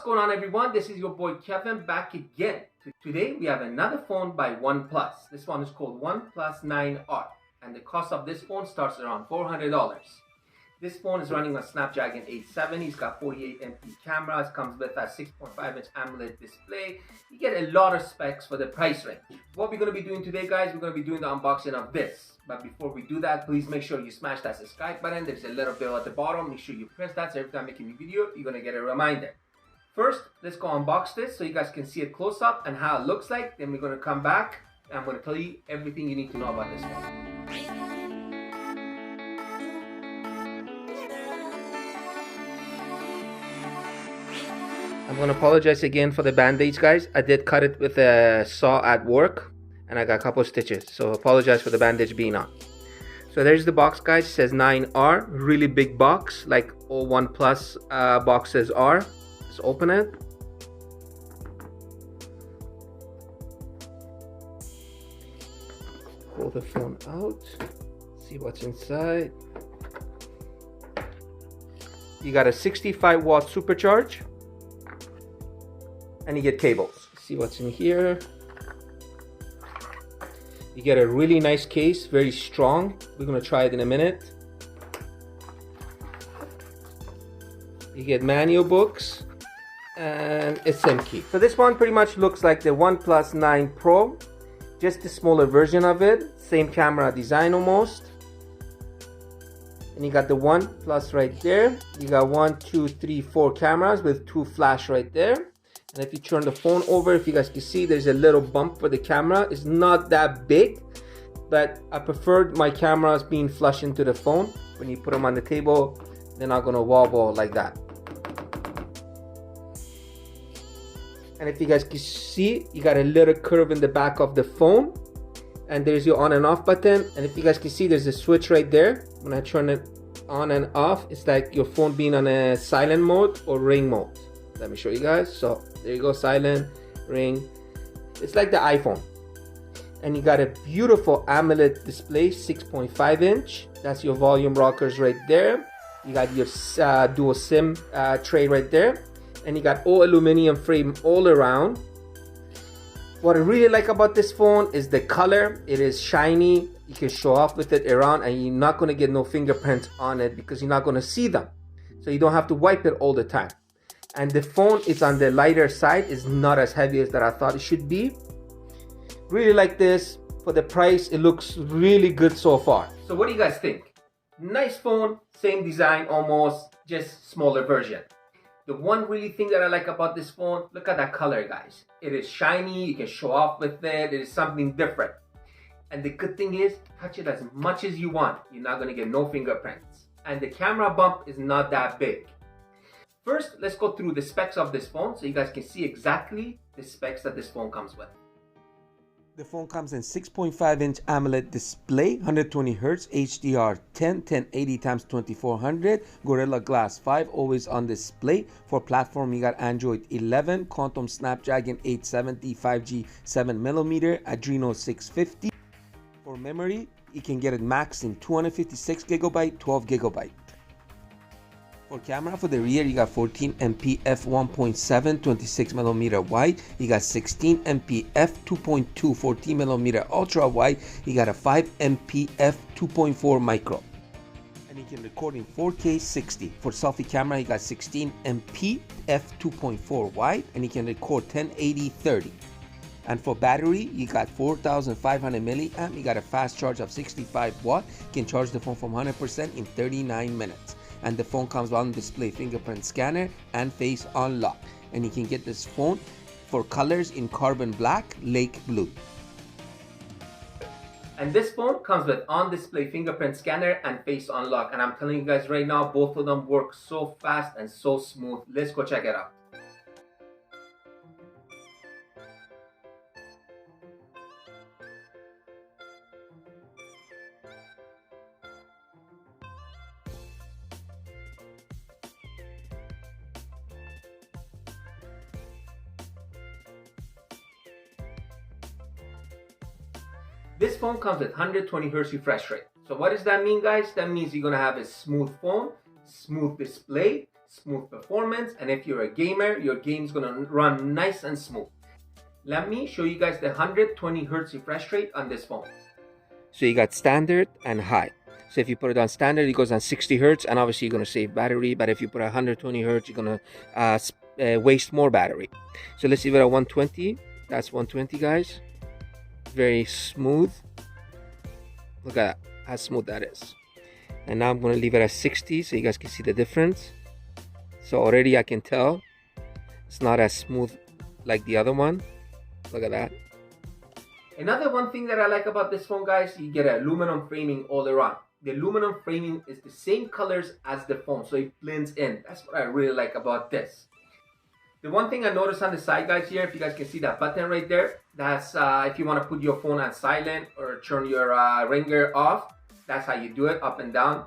going on, everyone? This is your boy Kevin back again. Today we have another phone by OnePlus. This one is called OnePlus 9R, and the cost of this phone starts around $400. This phone is running on Snapdragon 870. It's got 48 MP cameras, comes with a 6.5-inch AMOLED display. You get a lot of specs for the price range. What we're going to be doing today, guys, we're going to be doing the unboxing of this. But before we do that, please make sure you smash that subscribe button. There's a little bell at the bottom. Make sure you press that so every time I make a new video, you're going to get a reminder. First, let's go unbox this so you guys can see it close up and how it looks like. Then we're going to come back and I'm going to tell you everything you need to know about this phone. I'm going to apologize again for the bandage, guys. I did cut it with a saw at work and I got a couple of stitches, so apologize for the bandage being on. So there's the box, guys. It says 9R, really big box like all OnePlus boxes are. Let's open it. Pull the phone out, see what's inside. You got a 65-watt supercharge and you get cables. See what's in here. You get a really nice case, very strong. We're gonna try it in a minute. You get manual books and a SIM key. So this one pretty much looks like the OnePlus 9 Pro, just a smaller version of it. Same camera design almost. And you got the OnePlus right there. You got 1, 2, 3, 4 cameras with 2 flash right there. And if you turn the phone over, if you guys can see, there's a little bump for the camera. It's not that big, but I preferred my cameras being flush into the phone. When you put them on the table, they're not gonna wobble like that. And if you guys can see, you got a little curve in the back of the phone. And there's your on and off button. And if you guys can see, there's a switch right there. When I turn it on and off, it's like your phone being on a silent mode or ring mode. Let me show you guys. So there you go, silent, ring. It's like the iPhone. And you got a beautiful AMOLED display, 6.5 inch. That's your volume rockers right there. You got your dual SIM tray right there. And you got all aluminum frame all around. What I really like about this phone is the color. It is shiny. You can show off with it around and you're not going to get no fingerprints on it because you're not going to see them. So you don't have to wipe it all the time. And the phone is on the lighter side. It's not as heavy as that I thought it should be. Really like this. For the price, it looks really good so far. So what do you guys think? Nice phone, same design almost, just smaller version. The one really thing that I like about this phone, look at that color, guys. It is shiny, you can show off with it. It is something different. And the good thing is, touch it as much as you want. You're not gonna get no fingerprints. And the camera bump is not that big. First, let's go through the specs of this phone so you guys can see exactly the specs that this phone comes with. The phone comes in 6.5-inch AMOLED display, 120Hz, HDR10, 1080x2400, Gorilla Glass 5, always on display. For platform, you got Android 11, Quantum Snapdragon 870, 5G 7mm, Adreno 650. For memory, you can get it max in 256GB, 12GB. For camera, for the rear, you got 14 MP f1.7, 26mm wide. You got 16 MP f2.2, 14mm ultra wide. You got a 5 MP f2.4 micro. And you can record in 4K 60. For selfie camera, you got 16 MP f2.4 wide. And you can record 1080 30. And for battery, you got 4,500 milliamp. You got a fast charge of 65 watt. You can charge the phone from 100% in 39 minutes. And the phone comes on display fingerprint scanner and face unlock. And you can get this phone for colors in carbon black, lake blue. And this phone comes with on display fingerprint scanner and face unlock. And I'm telling you guys right now, both of them work so fast and so smooth. Let's go check it out. This phone comes with 120Hz refresh rate. So what does that mean, guys? That means you're gonna have a smooth phone, smooth display, smooth performance, and if you're a gamer, your game's gonna run nice and smooth. Let me show you guys the 120 Hz refresh rate on this phone. So you got standard and high. So if you put it on standard, it goes on 60 Hz, and obviously you're gonna save battery, but if you put 120 Hz, you're gonna waste more battery. So let's leave it at 120. That's 120, guys. Very smooth. Look at that, how smooth that is. And now I'm gonna leave it at 60 so you guys can see the difference. So already I can tell it's not as smooth like the other one. Look at that. Another one thing that I like about this phone, guys, you get aluminum framing all around. The aluminum framing is the same colors as the phone, so it blends in. That's what I really like about this. The one thing I noticed on the side, guys, here, if you guys can see that button right there, that's if you want to put your phone on silent or turn your ringer off. That's how you do it, up and down.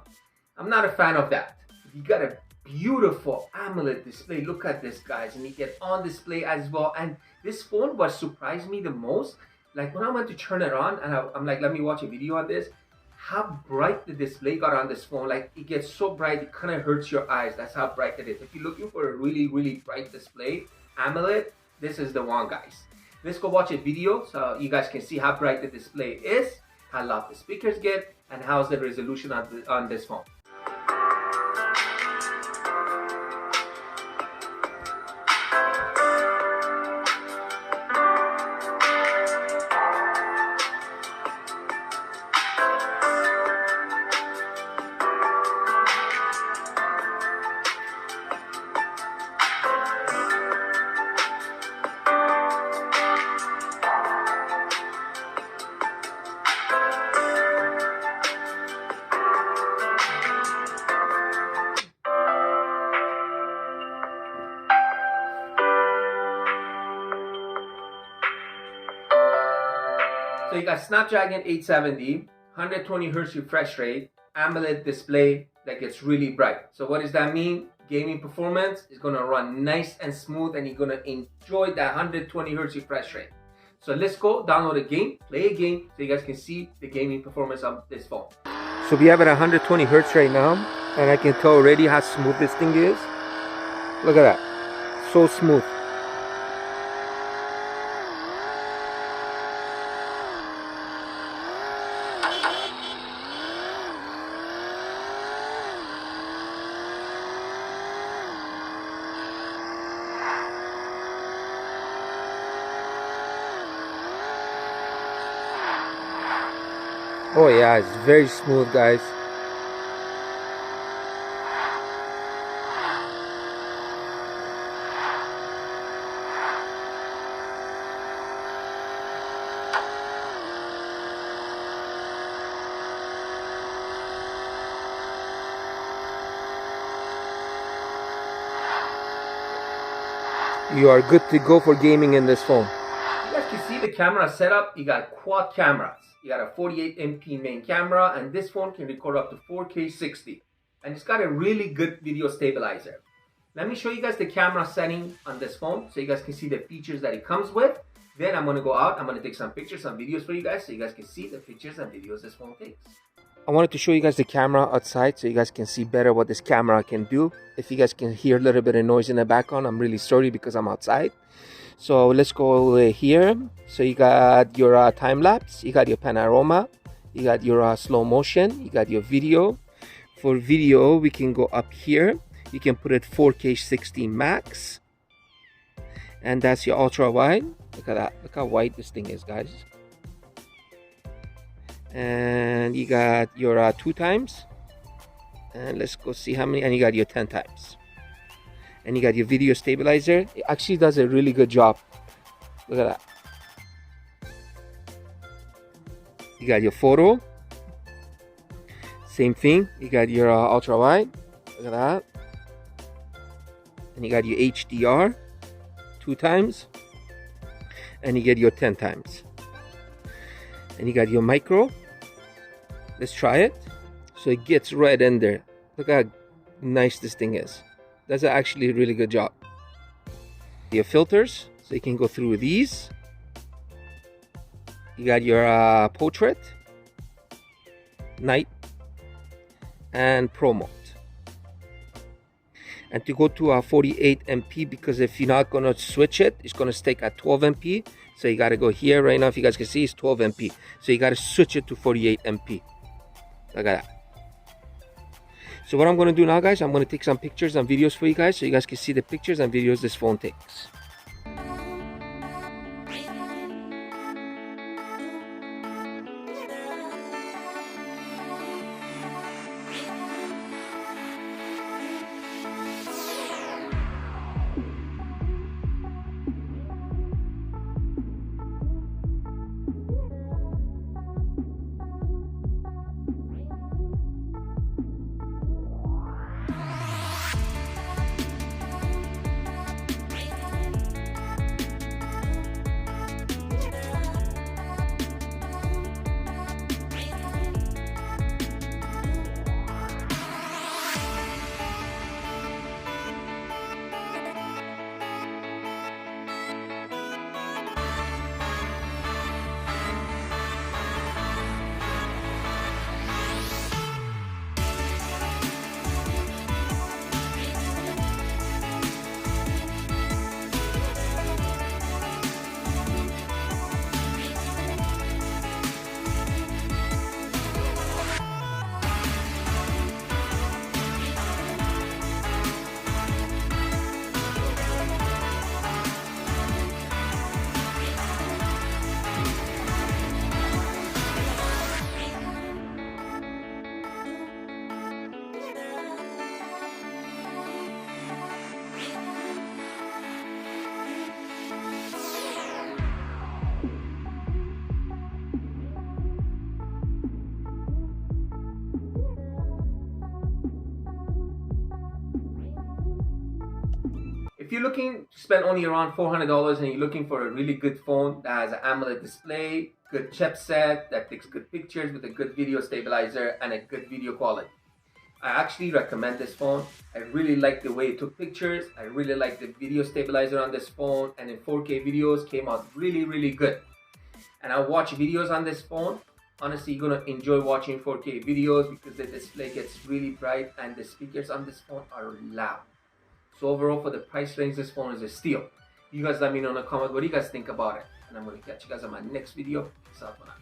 I'm not a fan of that. You got a beautiful AMOLED display. Look at this, guys, and you get on display as well. And this phone, what surprised me the most, like when I went to turn it on and I'm like, let me watch a video on this, how bright the display got on this phone. Like it gets so bright, it kind of hurts your eyes. That's how bright it is. If you're looking for a really, really bright display, AMOLED, this is the one, guys. Let's go watch a video so you guys can see how bright the display is, how loud the speakers get, and how's the resolution on this phone. So you got Snapdragon 870, 120 Hz refresh rate, AMOLED display that gets really bright. So what does that mean? Gaming performance is gonna run nice and smooth, and you're gonna enjoy that 120 Hz refresh rate. So let's go download a game, play a game, so you guys can see the gaming performance of this phone. So we have it at 120 Hz right now, and I can tell already how smooth this thing is. Look at that, so smooth. Oh yeah, it's very smooth, guys. You are good to go for gaming in this phone. You guys can see the camera setup. You got quad cameras. You got a 48MP main camera, and this phone can record up to 4K 60. And it's got a really good video stabilizer. Let me show you guys the camera setting on this phone so you guys can see the features that it comes with. Then I'm gonna go out, I'm gonna take some pictures, some videos for you guys so you guys can see the pictures and videos this phone takes. I wanted to show you guys the camera outside so you guys can see better what this camera can do. If you guys can hear a little bit of noise in the background, I'm really sorry because I'm outside. So let's go here. So you got your time lapse, you got your panorama, you got your slow motion, you got your video. For video, we can go up here. You can put it 4K 60 max, and that's your ultra wide. Look at that. Look how wide this thing is, guys. And you got your 2 times, and let's go see how many. And you got your 10 times. And you got your video stabilizer. It actually does a really good job. Look at that. You got your photo. Same thing. You got your ultra wide. Look at that. And you got your HDR 2 times. And you get your 10 times. And you got your micro. Let's try it. So it gets right in there. Look how nice this thing is. That's actually a really good job. Your filters, so you can go through these. You got your portrait, night, and pro mode. and to go to a 48 MP, because if you're not going to switch it, it's going to stick at 12 MP. So you got to go here. Right now, if you guys can see, it's 12 MP. So you got to switch it to 48 MP. Look at that. So what I'm going to do now, guys, I'm going to take some pictures and videos for you guys, so you guys can see the pictures and videos this phone takes. If you're looking to spend only around $400 and you're looking for a really good phone that has an AMOLED display, good chipset, that takes good pictures with a good video stabilizer and a good video quality, I actually recommend this phone. I really like the way it took pictures. I really like the video stabilizer on this phone, and in 4K videos came out really good. And I watch videos on this phone. Honestly, you're gonna enjoy watching 4K videos because the display gets really bright and the speakers on this phone are loud. So overall, for the price range, this phone is a steal. You guys let me know in the comment what do you guys think about it. And I'm going to catch you guys on my next video. Peace out, man.